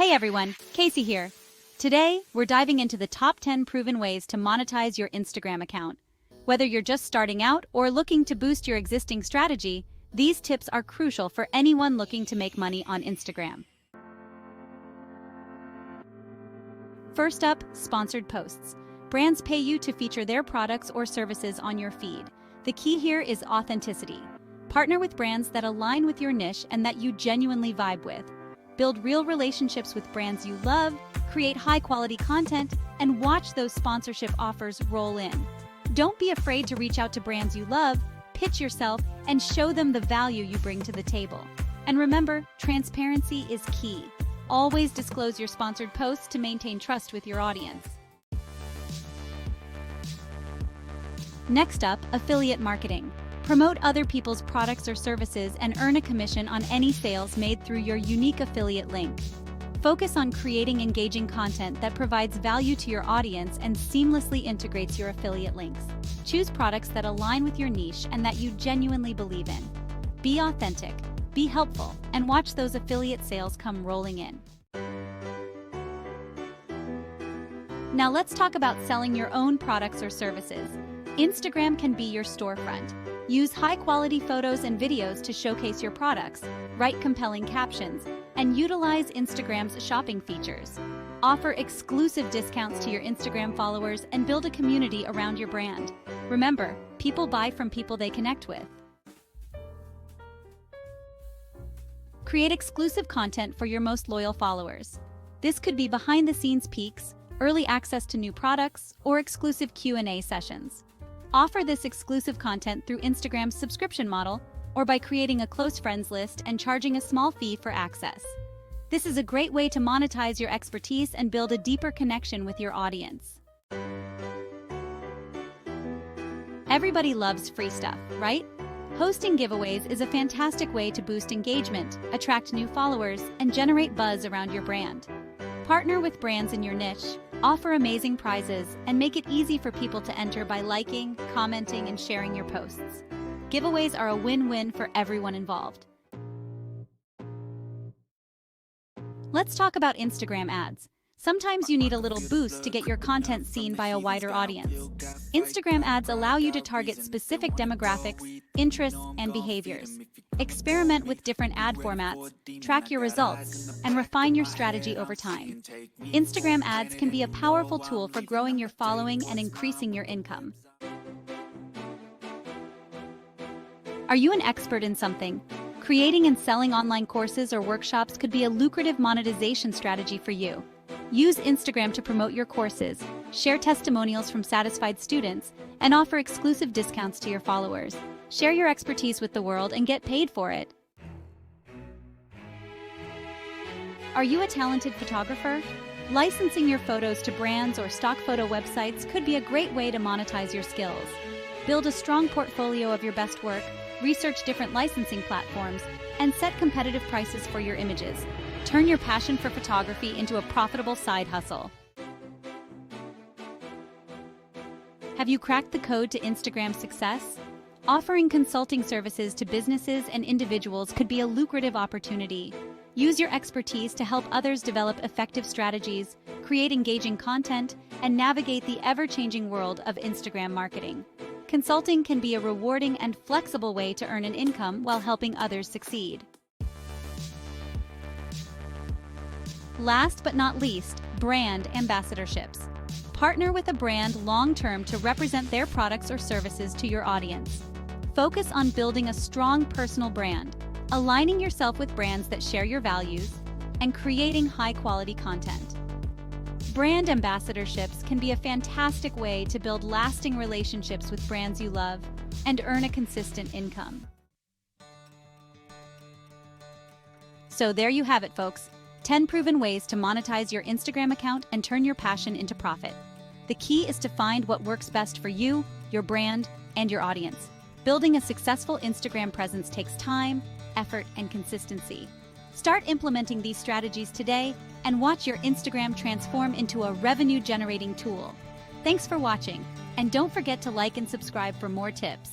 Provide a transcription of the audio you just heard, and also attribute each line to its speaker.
Speaker 1: Hey everyone, Casey here. Today, we're diving into the top 10 proven ways to monetize your Instagram account. Whether you're just starting out or looking to boost your existing strategy, these tips are crucial for anyone looking to make money on Instagram. First up, sponsored posts. Brands pay you to feature their products or services on your feed. The key here is authenticity. Partner with brands that align with your niche and that you genuinely vibe with. Build real relationships with brands you love, create high-quality content, and watch those sponsorship offers roll in. Don't be afraid to reach out to brands you love, pitch yourself, and show them the value you bring to the table. And remember, transparency is key. Always disclose your sponsored posts to maintain trust with your audience. Next up, affiliate marketing. Promote other people's products or services and earn a commission on any sales made through your unique affiliate link. Focus on creating engaging content that provides value to your audience and seamlessly integrates your affiliate links. Choose products that align with your niche and that you genuinely believe in. Be authentic, be helpful, and watch those affiliate sales come rolling in. Now let's talk about selling your own products or services. Instagram can be your storefront. Use high-quality photos and videos to showcase your products, write compelling captions, and utilize Instagram's shopping features. Offer exclusive discounts to your Instagram followers and build a community around your brand. Remember, people buy from people they connect with. Create exclusive content for your most loyal followers. This could be behind-the-scenes peeks, early access to new products, or exclusive Q&A sessions. Offer this exclusive content through Instagram's subscription model or by creating a close friends list and charging a small fee for access. This is a great way to monetize your expertise and build a deeper connection with your audience. Everybody loves free stuff, right? Hosting giveaways is a fantastic way to boost engagement, attract new followers, and generate buzz around your brand. Partner with brands in your niche, offer amazing prizes, and make it easy for people to enter by liking, commenting, and sharing your posts. Giveaways are a win-win for everyone involved. Let's talk about Instagram ads. Sometimes you need a little boost to get your content seen by a wider audience. Instagram ads allow you to target specific demographics, interests, and behaviors. Experiment with different ad formats, track your results, and refine your strategy over time. Instagram ads can be a powerful tool for growing your following and increasing your income. Are you an expert in something? Creating and selling online courses or workshops could be a lucrative monetization strategy for you. Use Instagram to promote your courses, share testimonials from satisfied students, and offer exclusive discounts to your followers. Share your expertise with the world and get paid for it. Are you a talented photographer? Licensing your photos to brands or stock photo websites could be a great way to monetize your skills. Build a strong portfolio of your best work, research different licensing platforms, and set competitive prices for your images. Turn your passion for photography into a profitable side hustle. Have you cracked the code to Instagram success? Offering consulting services to businesses and individuals could be a lucrative opportunity. Use your expertise to help others develop effective strategies, create engaging content, and navigate the ever-changing world of Instagram marketing. Consulting can be a rewarding and flexible way to earn an income while helping others succeed. Last but not least, brand ambassadorships. Partner with a brand long-term to represent their products or services to your audience. Focus on building a strong personal brand, aligning yourself with brands that share your values, and creating high-quality content. Brand ambassadorships can be a fantastic way to build lasting relationships with brands you love and earn a consistent income. So there you have it, folks. 10 proven ways to monetize your Instagram account and turn your passion into profit. The key is to find what works best for you, your brand, and your audience. Building a successful Instagram presence takes time, effort, and consistency. Start implementing these strategies today and watch your Instagram transform into a revenue-generating tool. Thanks for watching, and don't forget to like and subscribe for more tips.